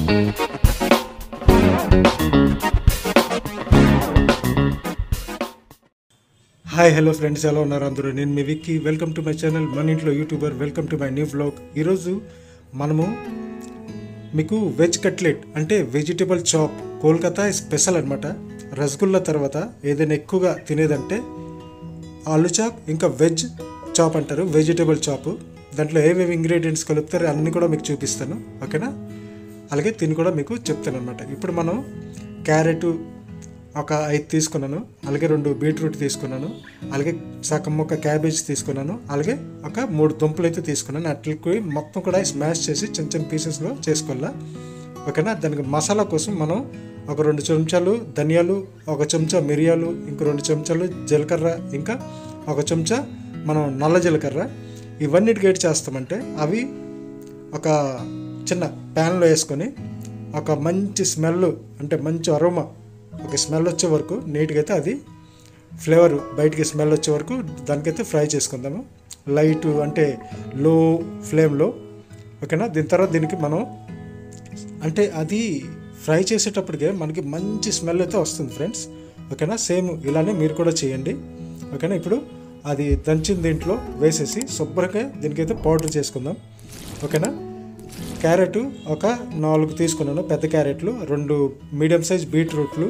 Hi hello friends, ఎలా ఉన్నారు అందరూ? నేను మీ Vicky. Welcome to my channel మన ఇంట్లో YouTuber. Welcome to my new vlog. ఈరోజు మనము మీకు వెజ్ కట్లెట్ అంటే వెజిటబుల్ చాప్ కోల్కతా స్పెషల్ అనమాట. రసగుల్లా తర్వాత ఏదైనా ఎక్కువగా తినేదంటే ఆలు చాప్, ఇంకా వెజ్ చాప్ అంటారు, వెజిటబుల్ చాప్. దాంట్లో ఏమేమి ఇంగ్రీడియంట్స్ కలుపుతారో అన్నీ కూడా మీకు చూపిస్తాను, ఓకేనా? అలాగే తిని కూడా మీకు చెప్తాను అనమాట. ఇప్పుడు మనం క్యారెట్ ఒక 5 తీసుకున్నాను, అలాగే 2 బీట్రూట్ తీసుకున్నాను, అలాగే సగం ముక్క క్యాబేజ్ తీసుకున్నాను, అలాగే ఒక 3 దుంపలు అయితే తీసుకున్నాను. అట్లకి మొత్తం కూడా స్మాష్ చేసి చిన్న చిన్న పీసెస్లో చేసుకోవాలా, ఓకేనా? దానికి మసాలా కోసం మనం ఒక 2 చెంచాలు ధనియాలు, 1 చెంచా మిరియాలు, ఇంకో 2 చెంచాలు జీలకర్ర, ఇంకా 1 చెంచా మనం నల్ల జీలకర్ర, ఇవన్నిటికి ఏం చేస్తామంటే అవి ఒక చిన్న ప్యాన్లో వేసుకొని ఒక మంచి స్మెల్ అంటే మంచి అరోమా, ఒక స్మెల్ వచ్చే వరకు నీట్గా అయితే అది ఫ్లేవర్ బయటికి స్మెల్ వచ్చే వరకు దానికైతే ఫ్రై చేసుకుందాము, లైట్ అంటే లో ఫ్లేమ్లో, ఓకేనా? దీని తర్వాత దీనికి మనం అంటే అది ఫ్రై చేసేటప్పటికే మనకి మంచి స్మెల్ అయితే వస్తుంది ఫ్రెండ్స్, ఓకేనా? సేమ్ ఇలానే మీరు కూడా చేయండి, ఓకేనా? ఇప్పుడు అది దంచిన దీంట్లో వేసేసి శుభ్రంగా దీనికైతే పౌడర్ చేసుకుందాం, ఓకేనా? క్యారెట్ ఒక 4 తీసుకున్నాను, పెద్ద క్యారెట్లు, 2 మీడియం సైజ్ బీట్రూట్లు,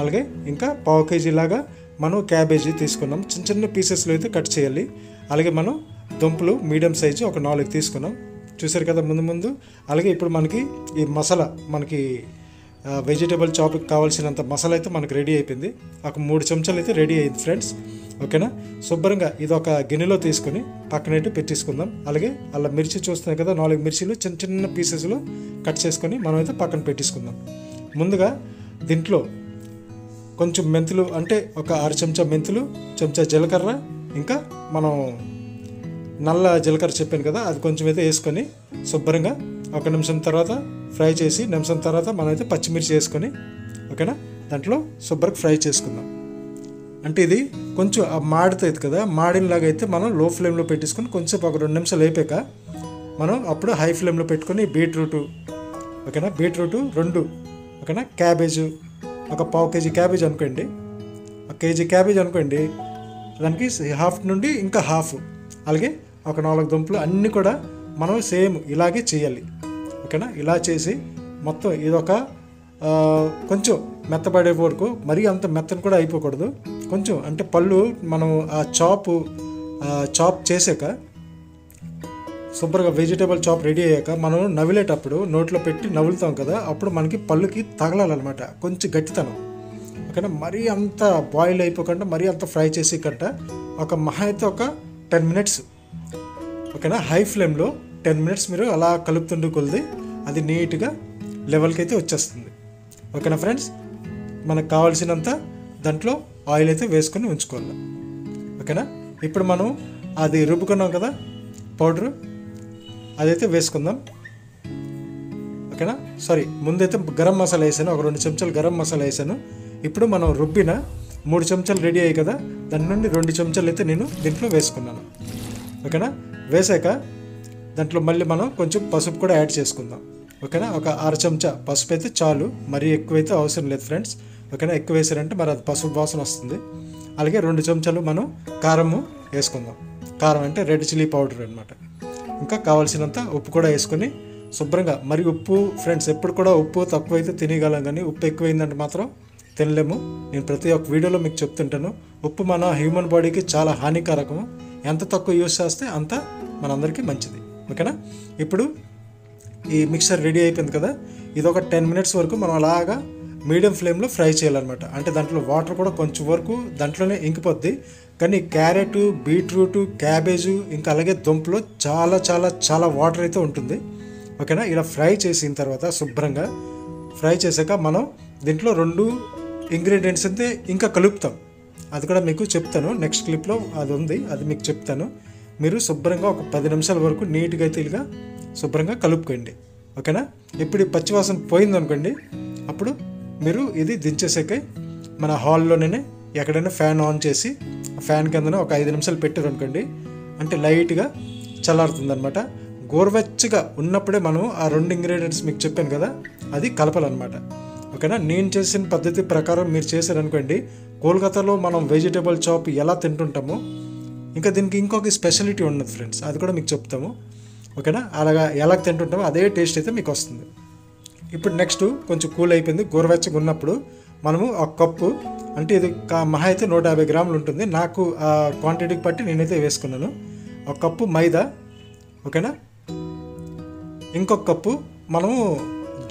అలాగే ఇంకా పావు కేజీ లాగా మనం క్యాబేజీ తీసుకున్నాం. చిన్న చిన్న పీసెస్లో అయితే కట్ చేయాలి. అలాగే మనం దుంపలు మీడియం సైజు ఒక 4 తీసుకున్నాం, చూసారు కదా ముందు. అలాగే ఇప్పుడు మనకి ఈ మసాలా, మనకి వెజిటేబుల్ చాప్కి కావాల్సినంత మసాలా అయితే మనకు రెడీ అయిపోయింది. ఒక 3 చెంచాలు అయితే రెడీ అయింది ఫ్రెండ్స్, ఓకేనా? శుభ్రంగా ఇది ఒక గిన్నెలో తీసుకొని పక్కనైతే పెట్టేసుకుందాం. అలాగే అలా మిర్చి చూస్తున్నాయి కదా, 4 మిర్చీలు చిన్న చిన్న పీసెస్లో కట్ చేసుకొని మనం అయితే పక్కన పెట్టేసుకుందాం. ముందుగా దీంట్లో కొంచెం మెంతులు అంటే ఒక 6 చెంచా మెంతులు, చెంచా జీలకర్ర, ఇంకా మనం నల్ల జీలకర్ర చెప్పాను కదా, అది కొంచెం అయితే వేసుకొని శుభ్రంగా 1 నిమిషం తర్వాత ఫ్రై చేసి, నిమిషం తర్వాత మనం అయితే పచ్చిమిర్చి వేసుకొని, ఓకేనా? దాంట్లో శుభ్రంగా ఫ్రై చేసుకుందాం. అంటే ఇది కొంచెం మాడుతుంది కదా, మాడినలాగా అయితే మనం లో ఫ్లేమ్లో పెట్టేసుకొని కొంచెం ఒక 2 నిమిషాలు అయిపోయాక మనం అప్పుడు హై ఫ్లేమ్లో పెట్టుకొని బీట్రూటు, ఓకేనా? బీట్రూటు 2, ఓకేనా? క్యాబేజు ఒక పావు కేజీ క్యాబేజ్ అనుకోండి, 1 కేజీ క్యాబేజ్ అనుకోండి, దానికి హాఫ్ నుండి ఇంకా హాఫ్, అలాగే ఒక 4 దుంపలు అన్నీ కూడా మనం సేమ్ ఇలాగే చేయాలి, ఓకేనా? ఇలా చేసి మొత్తం ఇదొక కొంచెం మెత్తబడే వరకు, మరీ అంత మెత్తని కూడా అయిపోకూడదు, కొంచెం అంటే పళ్ళు మనం ఆ చాప్ చేసాక శుభ్రంగా వెజిటేబుల్ చాప్ రెడీ అయ్యాక మనం నవిలేటప్పుడు నోట్లో పెట్టి నవ్వులుతాం కదా, అప్పుడు మనకి పళ్ళుకి తగలాలన్నమాట కొంచెం గట్టితనం, ఓకేనా? మరీ అంత బాయిల్ అయిపోకుండా మరీ అంత ఫ్రై చేసి కంట ఒక మహా అయితే ఒక 10 మినిట్స్, ఓకేనా? హై ఫ్లేమ్లో 10 మినిట్స్ మీరు అలా కలుపుతుండే కొలిది అది నీట్గా లెవెల్కి అయితే వచ్చేస్తుంది, ఓకేనా ఫ్రెండ్స్? మనకు కావాల్సినంత దాంట్లో ఆయిల్ అయితే వేసుకొని ఉంచుకోవాలి, ఓకేనా? ఇప్పుడు మనం అది రుబ్బుకున్నాం కదా పౌడరు, అదైతే వేసుకుందాం, ఓకేనా? ముందైతే గరం మసాలా వేసాను, ఒక 2 చెంచాలు గరం మసాలా వేసాను. ఇప్పుడు మనం రుబ్బిన 3 చెంచాలు రెడీ అయ్యాయి కదా, దాని నుండి 2 చెంచాలు అయితే నేను దీంట్లో వేసుకున్నాను, ఓకేనా? వేసాక దాంట్లో మళ్ళీ మనం కొంచెం పసుపు కూడా యాడ్ చేసుకుందాం, ఓకేనా? ఒక 6 చెంచా పసుపు అయితే చాలు, మరీ ఎక్కువైతే అవసరం లేదు ఫ్రెండ్స్, ఓకేనా? ఎక్కువ వేసారంటే మరి అది పసుపు వాసన వస్తుంది. అలాగే 2 చెంచాలు మనం కారము వేసుకుందాం, కారం అంటే రెడ్ చిల్లీ పౌడర్ అనమాట. ఇంకా కావాల్సినంత ఉప్పు కూడా వేసుకొని శుభ్రంగా, మరి ఉప్పు ఫ్రెండ్స్ ఎప్పుడు కూడా ఉప్పు తక్కువైతే తినగలం, కానీ ఉప్పు ఎక్కువైందంటే మాత్రం తినలేము. నేను ప్రతి ఒక్క వీడియోలో మీకు చెప్తుంటాను, ఉప్పు మన హ్యూమన్ బాడీకి చాలా హానికారకము, ఎంత తక్కువ యూస్ చేస్తే అంత మనందరికీ మంచిది, ఓకేనా? ఇప్పుడు ఈ మిక్సర్ రెడీ అయిపోయింది కదా, ఇది ఒక 10 మినిట్స్ వరకు మనం అలాగా మీడియం ఫ్లేమ్లో ఫ్రై చేయాలన్నమాట. అంటే దాంట్లో వాటర్ కూడా కొంచెం వరకు దాంట్లోనే ఇంకిపోద్ది, కానీ క్యారెట్, బీట్రూట్, క్యాబేజు, ఇంకా అలాగే దుంపలో చాలా చాలా చాలా వాటర్ అయితే ఉంటుంది, ఓకేనా? ఇలా ఫ్రై చేసిన తర్వాత శుభ్రంగా ఫ్రై చేశాక మనం దీంట్లో 2 ఇంగ్రీడియంట్స్ అయితే ఇంకా కలుపుతాం, అది కూడా మీకు చెప్తాను నెక్స్ట్ క్లిప్లో, అది ఉంది, అది మీకు చెప్తాను. మీరు శుభ్రంగా ఒక 10 నిమిషాల వరకు నీట్గా అయితే ఇలాగా శుభ్రంగా కలుపుకోండి, ఓకేనా? ఇప్పుడు పచ్చివాసన పోయిందనుకోండి, అప్పుడు మీరు ఇది దించేసాక మన హాల్లోనే ఎక్కడైనా ఫ్యాన్ ఆన్ చేసి ఫ్యాన్ కిందన ఒక 5 నిమిషాలు పెట్టారు అనుకోండి, అంటే లైట్గా చల్లారుతుంది అనమాట. గోరువెచ్చగా ఉన్నప్పుడే మనం ఆ 2 ఇంగ్రీడియంట్స్ మీకు చెప్పాను కదా అది కలపాలన్నమాట. ఓకేనా. నేను చేసిన పద్ధతి ప్రకారం మీరు చేశారనుకోండి, కోల్కతాలో మనం వెజిటేబుల్ చాప్ ఎలా తింటుంటామో ఇంకా దీనికి ఇంకొక స్పెషాలిటీ ఉన్నది ఫ్రెండ్స్, అది కూడా మీకు చెప్తాము. ఓకేనా. అలాగా ఎలా తింటుంటామో అదే టేస్ట్ అయితే మీకు వస్తుంది. ఇప్పుడు నెక్స్ట్ కొంచెం కూల్ అయిపోయింది, గోరువెచ్చగా ఉన్నప్పుడు మనము ఒక కప్పు, అంటే ఇది మహా అయితే 150 గ్రాములు ఉంటుంది, నాకు ఆ క్వాంటిటీకి బట్టి నేనైతే వేసుకున్నాను. ఒక కప్పు మైదా. ఓకేనా. ఇంకొక కప్పు మనము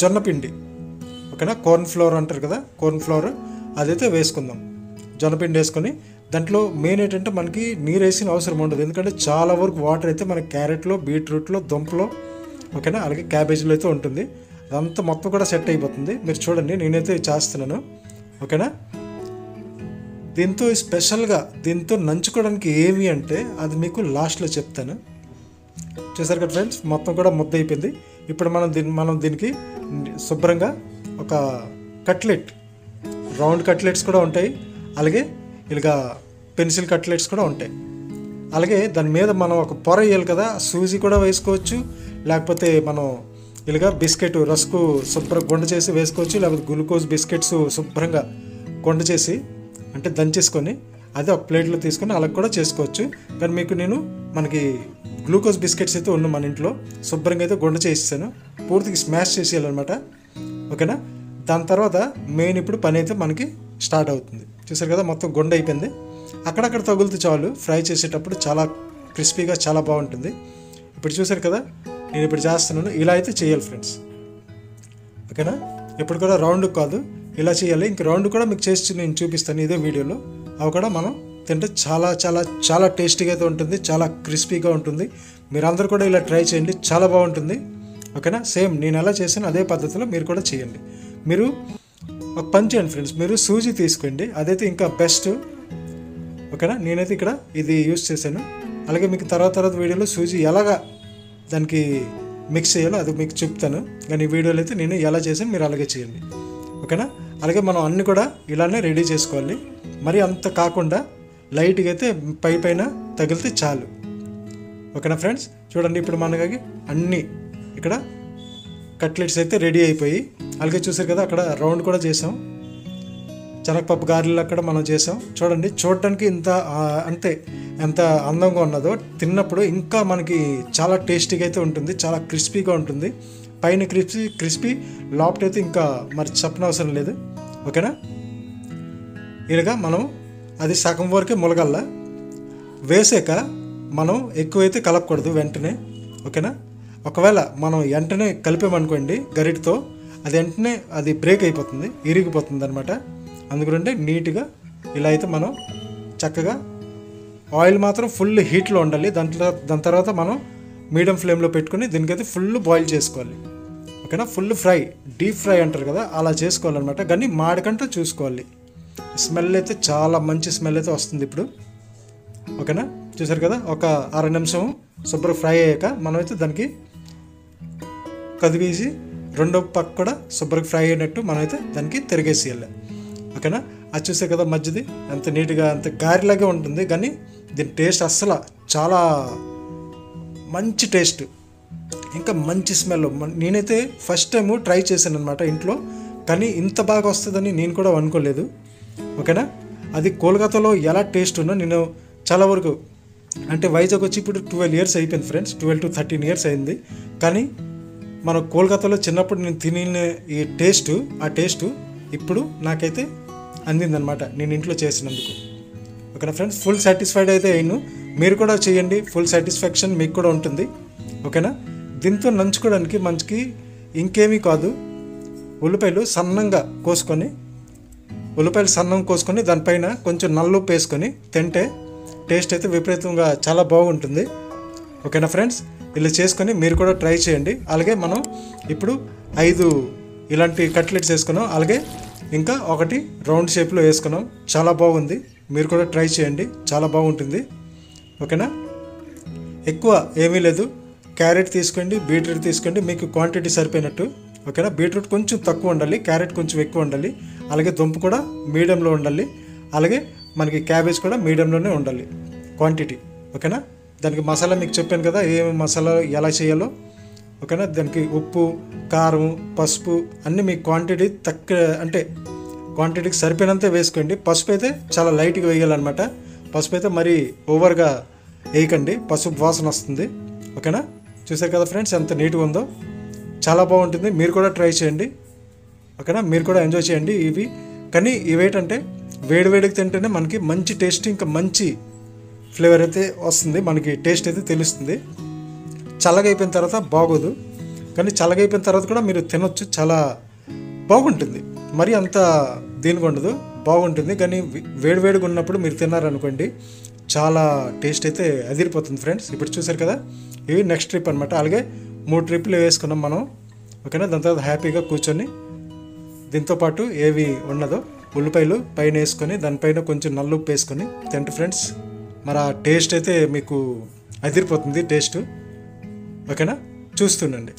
జొన్నపిండి. ఓకేనా. కార్న్ ఫ్లోర్ అంటారు కదా, కార్న్ ఫ్లోర్ అదైతే వేసుకుందాం. జొన్నపిండి వేసుకొని దాంట్లో మెయిన్ ఏంటంటే మనకి నీరు వేసిన అవసరం ఉండదు, ఎందుకంటే చాలా వరకు వాటర్ అయితే మన క్యారెట్లో, బీట్రూట్లో, దుంపలో, ఓకేనా, అలాగే క్యాబేజీలో అయితే ఉంటుంది. అదంతా మొత్తం కూడా సెట్ అయిపోతుంది. మీరు చూడండి నేనైతే చేస్తున్నాను. ఓకేనా. దీంతో స్పెషల్గా దీంతో నంచుకోవడానికి ఏమి అంటే అది మీకు లాస్ట్లో చెప్తాను. చూసారు కదా ఫ్రెండ్స్, మొత్తం కూడా ముద్ద అయిపోయింది. ఇప్పుడు మనం దీనికి శుభ్రంగా ఒక కట్లెట్, రౌండ్ కట్లెట్స్ కూడా ఉంటాయి, అలాగే ఇలాగా పెన్సిల్ కట్లెట్స్ కూడా ఉంటాయి. అలాగే దాని మీద మనం ఒక పొర వేయాలి కదా, సూజీ కూడా వేసుకోవచ్చు, లేకపోతే మనం ఇలాగా బిస్కెట్ రస్కు శుభ్రంగా గుండ చేసి వేసుకోవచ్చు, లేకపోతే గ్లూకోజ్ బిస్కెట్స్ శుభ్రంగా గుండ చేసి అంటే దంచేసుకొని అదే ఒక ప్లేట్లో తీసుకొని అలా కూడా చేసుకోవచ్చు. కానీ మీకు నేను మనకి గ్లూకోజ్ బిస్కెట్స్ అయితే ఉన్న మన ఇంట్లో శుభ్రంగా అయితే గుండ చేయిస్తాను, పూర్తిగా స్మాష్ చేసేయాలన్నమాట. ఓకేనా. దాని తర్వాత మెయిన్ ఇప్పుడు పని అయితే మనకి స్టార్ట్ అవుతుంది. చూసారు కదా మొత్తం గుండ అయిపోయింది, అక్కడక్కడ తగులుతూ చాలు, ఫ్రై చేసేటప్పుడు చాలా క్రిస్పీగా చాలా బాగుంటుంది. ఇప్పుడు చూసారు కదా నేను ఇప్పుడు చేస్తున్నాను, ఇలా అయితే చేయాలి ఫ్రెండ్స్. ఓకేనా. ఎప్పుడు కూడా రౌండ్ కాదు, ఇలా చేయాలి. ఇంక రౌండ్ కూడా మీకు చేసి నేను చూపిస్తాను ఇదే వీడియోలో. అవి కూడా మనం తింటే చాలా చాలా చాలా టేస్టీగా అయితే ఉంటుంది, చాలా క్రిస్పీగా ఉంటుంది. మీరందరూ కూడా ఇలా ట్రై చేయండి, చాలా బాగుంటుంది. ఓకేనా. సేమ్ నేను ఎలా చేసాను అదే పద్ధతిలో మీరు కూడా చేయండి. మీరు ఒక పని చేయండి ఫ్రెండ్స్, మీరు సూజీ తీసుకోండి, అదైతే ఇంకా బెస్ట్. ఓకేనా. నేనైతే ఇక్కడ ఇది యూస్ చేశాను. అలాగే మీకు తర్వాత వీడియోలో సూజీ ఎలాగా దానికి మిక్స్ చేయాలో అది మీకు చెప్తాను, కానీ ఈ వీడియోలో అయితే నేను ఎలా చేశాను మీరు అలాగే చేయండి. ఓకేనా. అలాగే మనం అన్నీ కూడా ఇలానే రెడీ చేసుకోవాలి, మరి అంత కాకుండా లైట్గా అయితే పైన తగిలితే చాలు. ఓకేనా ఫ్రెండ్స్. చూడండి ఇప్పుడు మనకి అన్నీ ఇక్కడ కట్లెట్స్ అయితే రెడీ అయిపోయి, అలాగే చూసారు కదా అక్కడ రౌండ్ కూడా చేసాం, శనగపప్పు గారెలు అక్కడ మనం చేసాం. చూడండి చూడడానికి అంతే ఎంత అందంగా ఉన్నదో, తిన్నప్పుడు ఇంకా మనకి చాలా టేస్టీగా అయితే ఉంటుంది, చాలా క్రిస్పీగా ఉంటుంది. పైన క్రిస్పీ లోపల అయితే ఇంకా మరి చెప్పనవసరం లేదు. ఓకేనా. ఇలాగా మనం అది సగం వరకే ములగల్లా వేసాక మనం ఎక్కువైతే కలపకూడదు వెంటనే. ఓకేనా. ఒకవేళ మనం వెంటనే కలిపామనుకోండి గరిటతో, అది వెంటనే అది బ్రేక్ అయిపోతుంది, ఇరిగిపోతుంది అనమాట. అందుకంటే నీట్గా ఇలా అయితే మనం చక్కగా ఆయిల్ మాత్రం ఫుల్ హీట్లో ఉండాలి. దాని తర్వాత మనం మీడియం ఫ్లేమ్లో పెట్టుకొని దీనికైతే ఫుల్ బాయిల్ చేసుకోవాలి. ఓకేనా. ఫుల్ ఫ్రై, డీప్ ఫ్రై అంటారు కదా, అలా చేసుకోవాలన్నమాట. కానీ మాడకంటూ చూసుకోవాలి. స్మెల్ అయితే చాలా మంచి స్మెల్ అయితే వస్తుంది ఇప్పుడు. ఓకేనా. చూసారు కదా ఒక 6 నిమిషం శుభ్రం ఫ్రై అయ్యాక మనమైతే దానికి కదిపేసి రెండో పక్క కూడా శుభ్రంగా ఫ్రై అయినట్టు మనమైతే దానికి తిరిగేసేయాలి. ఓకేనా. అది చూసారు కదా మధ్యది ఎంత నీట్గా అంత గారెలాగే ఉంటుంది, కానీ దీని టేస్ట్ అస్సలు చాలా మంచి టేస్ట్, ఇంకా మంచి స్మెల్. నేనైతే ఫస్ట్ టైము ట్రై చేశాను అనమాట ఇంట్లో, కానీ ఇంత బాగా వస్తుందని నేను కూడా అనుకోలేదు. ఓకేనా. అది కోల్కతాలో ఎలా టేస్ట్ ఉన్నా నేను చాలా వరకు అంటే వైజాగ్ వచ్చి ఇప్పుడు 12 years అయిపోయింది ఫ్రెండ్స్, 12 to 13 years అయింది. కానీ మన కోల్కతాలో చిన్నప్పుడు నేను తినే ఈ టేస్ట్, ఆ టేస్ట్ ఇప్పుడు నాకైతే అందిందనమాట నేను ఇంట్లో చేసినందుకు. ఓకేనా ఫ్రెండ్స్. ఫుల్ సాటిస్ఫైడ్ అయితే అయ్యాను, మీరు కూడా చేయండి, ఫుల్ సాటిస్ఫాక్షన్ మీకు కూడా ఉంటుంది. ఓకేనా. దీంతో నంచుకోవడానికి మంచికి ఇంకేమీ కాదు, ఉల్లిపాయలు సన్నంగా కోసుకొని దానిపైన కొంచెం నల్లుప్పు వేసుకొని తింటే టేస్ట్ అయితే విపరీతంగా చాలా బాగుంటుంది. ఓకేనా ఫ్రెండ్స్. ఇలా చేసుకొని మీరు కూడా ట్రై చేయండి. అలాగే మనం ఇప్పుడు 5 ఇలాంటి కట్లెట్స్ వేసుకున్నాం, అలాగే ఇంకా ఒకటి రౌండ్ షేప్లో వేసుకున్నాం, చాలా బాగుంది. మీరు కూడా ట్రై చేయండి, చాలా బాగుంటుంది. ఓకేనా. ఎక్కువ ఏమీ లేదు, క్యారెట్ తీసుకోండి, బీట్రూట్ తీసుకోండి, మీకు క్వాంటిటీ సరిపోయినట్టు. ఓకేనా. బీట్రూట్ కొంచెం తక్కువ ఉండాలి, క్యారెట్ కొంచెం ఎక్కువ ఉండాలి, అలాగే దుంప కూడా మీడియంలో ఉండాలి, అలాగే మనకి క్యాబేజ్ కూడా మీడియంలోనే ఉండాలి క్వాంటిటీ. ఓకేనా. దానికి మసాలా మీకు చెప్పాను కదా, ఏమి మసాలా ఎలా చేయాలో. ఓకేనా, దానికి ఉప్పు, కారం, పసుపు అన్నీ మీ క్వాంటిటీ అంటే క్వాంటిటీకి సరిపోయినంత వేసుకోండి. పసుపు అయితే చాలా లైట్గా వేయాలన్నమాట. పసుపు అయితే మరీ ఓవర్గా వేయకండి, పసుపు వాసన వస్తుంది. ఓకేనా, చూసారు కదా ఫ్రెండ్స్ ఎంత నీట్గా ఉందో, చాలా బాగుంటుంది. మీరు కూడా ట్రై చేయండి. ఓకేనా, మీరు కూడా ఎంజాయ్ చేయండి ఇవి. కానీ ఇవేంటంటే వేడివేడికి తింటేనే మనకి మంచి టేస్ట్, ఇంకా మంచి ఫ్లేవర్ అయితే వస్తుంది, మనకి టేస్ట్ అయితే తెలుస్తుంది. చల్లగా అయిపోయిన తర్వాత బాగోదు, కానీ చల్లగా అయిపోయిన తర్వాత కూడా మీరు తినొచ్చు, చాలా బాగుంటుంది. మరి అంత దీనికి ఉండదు, బాగుంటుంది. కానీ వేడివేడిగా ఉన్నప్పుడు మీరు తిన్నారనుకోండి చాలా టేస్ట్ అయితే అదిరిపోతుంది ఫ్రెండ్స్. ఇప్పుడు చూసారు కదా, ఇవి నెక్స్ట్ ట్రిప్ అనమాట. అలాగే 3 ట్రిప్లు వేసుకున్నాం మనం. ఓకేనా, దాని తర్వాత హ్యాపీగా కూర్చొని దీంతోపాటు ఏవి ఉన్నదో ఉల్లిపాయలు పైన వేసుకొని దానిపైన కొంచెం నల్లుప్పు వేసుకొని తింటే ఫ్రెండ్స్ మరి ఆ టేస్ట్ అయితే మీకు అదిరిపోతుంది టేస్ట్. ఓకేనా, చూస్తుండండి.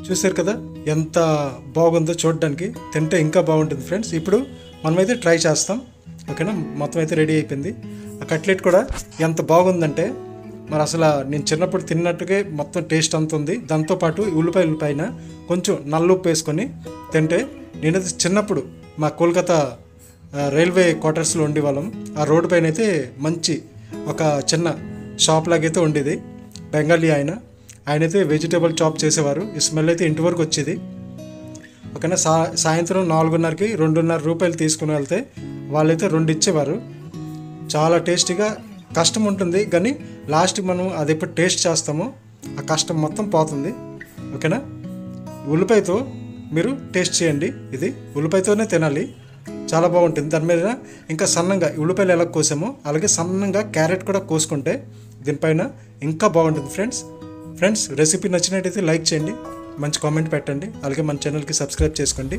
చూసారు కదా ఎంత బాగుందో చూడడానికి, తింటే ఇంకా బాగుంటుంది ఫ్రెండ్స్. ఇప్పుడు మనమైతే ట్రై చేస్తాం. ఓకేనా, మొత్తం అయితే రెడీ అయిపోయింది. ఆ కట్లెట్ కూడా ఎంత బాగుందంటే మరి అసలు నేను చిన్నప్పుడు తిన్నట్టుగా మొత్తం టేస్ట్ అంత ఉంది. దాంతోపాటు ఉల్లిపాయల పైన కొంచెం నల్లుప్పు వేసుకొని తింటే, నేనైతే చిన్నప్పుడు మా కోల్కతా రైల్వే క్వార్టర్స్లో ఉండేవాళ్ళం. ఆ రోడ్డు పైన అయితే మంచి ఒక చిన్న షాప్ లాగైతే ఉండేది. బెంగాలీ ఆయనైతే వెజిటేబుల్ చాప్ చేసేవారు. ఈ స్మెల్ అయితే ఇంటి వరకు వచ్చేది. ఓకేనా, సాయంత్రం 4:30కి 2.5 రూపాయలు తీసుకుని వెళ్తే వాళ్ళైతే 2 ఇచ్చేవారు. చాలా టేస్టీగా, కష్టం ఉంటుంది కానీ లాస్ట్కి మనం అది ఎప్పుడు టేస్ట్ చేస్తామో ఆ కష్టం మొత్తం పోతుంది. ఓకేనా, ఉల్లిపాయతో మీరు టేస్ట్ చేయండి. ఇది ఉల్లిపాయతోనే తినాలి, చాలా బాగుంటుంది. దాని మీద ఇంకా సన్నంగా ఉల్లిపాయలు ఎలా కోసామో అలాగే సన్నంగా క్యారెట్ కూడా కోసుకుంటే దీనిపైన ఇంకా బాగుంటుంది ఫ్రెండ్స్. రెసిపీ నచ్చినట్టయితే లైక్ చేయండి, మంచి కామెంట్ పెట్టండి. అలాగే మన ఛానల్కి సబ్స్క్రైబ్ చేసుకోండి.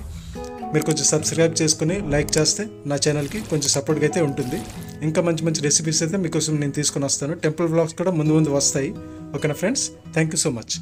మీరు కొంచెం సబ్స్క్రైబ్ చేసుకుని లైక్ చేస్తే నా ఛానల్కి కొంచెం సపోర్ట్గా అయితే ఉంటుంది. ఇంకా మంచి మంచి రెసిపీస్ అయితే మీకోసం నేను తీసుకొని వస్తాను. టెంపుల్ వ్లాగ్స్ కూడా ముందు వస్తాయి. ఓకేనా friends, thank you so much.